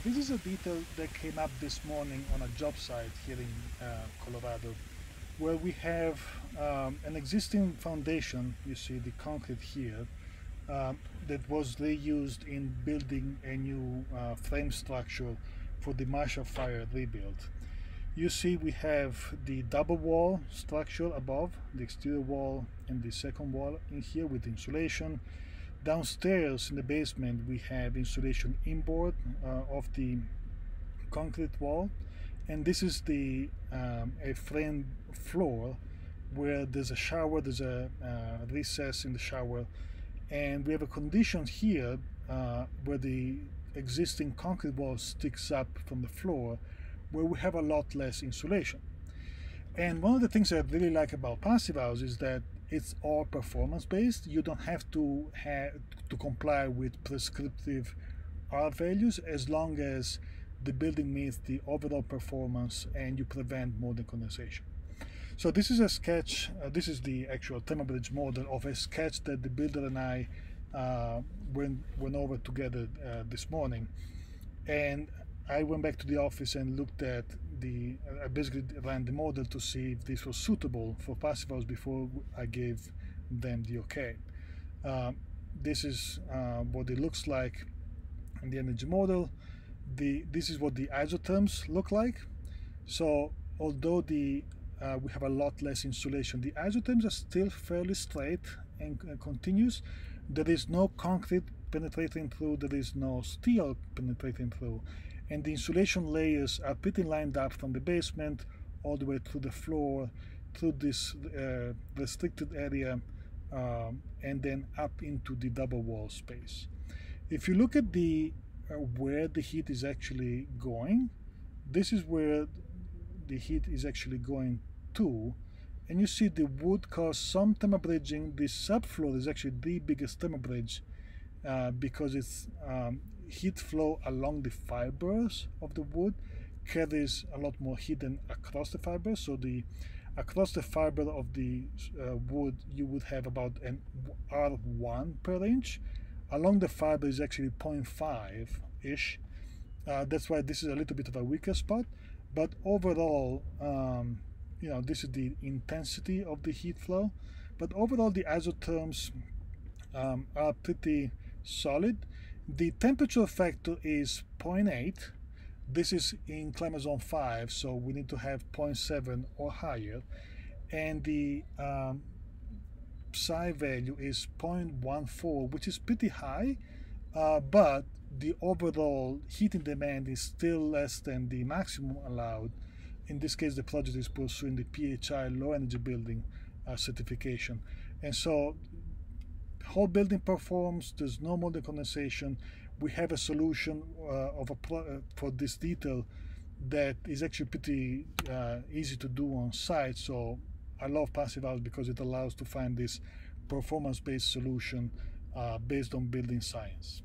This is a detail that came up this morning on a job site here in Colorado, where we have an existing foundation. You see the concrete here that was reused in building a new frame structure for the Marshall Fire rebuild. You see we have the double wall structure above, the exterior wall and the second wall in here with insulation. Downstairs in the basement we have insulation inboard of the concrete wall, and this is the a frame floor where there's a shower, there's a recess in the shower, and we have a condition here where the existing concrete wall sticks up from the floor, where we have a lot less insulation. And one of the things I really like about Passive House is that it's all performance based. You don't have to comply with prescriptive R values as long as the building meets the overall performance and you prevent mold and condensation. So this is a sketch, this is the actual thermal bridge model of a sketch that the builder and I went over together this morning. And I went back to the office and looked at I basically ran the model to see if this was suitable for Passive House before I gave them the okay. This is what it looks like in the energy model. This is what the isotherms look like. So although we have a lot less insulation, the isotherms are still fairly straight and continuous. There is no concrete penetrating through, there is no steel penetrating through, and the insulation layers are pretty lined up from the basement all the way through the floor, through this restricted area, and then up into the double wall space. If you look at where the heat is actually going, this is where the heat is actually going to, and you see the wood cause some thermal bridging. The subfloor is actually the biggest thermal bridge because it's heat flow along the fibers of the wood carries a lot more heat than across the fibers. So across the fiber of the wood you would have about an R1 per inch. Along the fiber is actually 0.5 ish. That's why this is a little bit of a weaker spot, but overall this is the intensity of the heat flow, but overall the isotherms are pretty solid. The temperature factor is 0.8. This is in climate zone 5, so we need to have 0.7 or higher, and the psi value is 0.14, which is pretty high, but the overall heating demand is still less than the maximum allowed. In this case, the project is pursuing the PHI low energy building certification, and so whole building performs. There's no mold and condensation. We have a solution for this detail that is actually pretty easy to do on site. So I love Passive House because it allows to find this performance-based solution based on building science.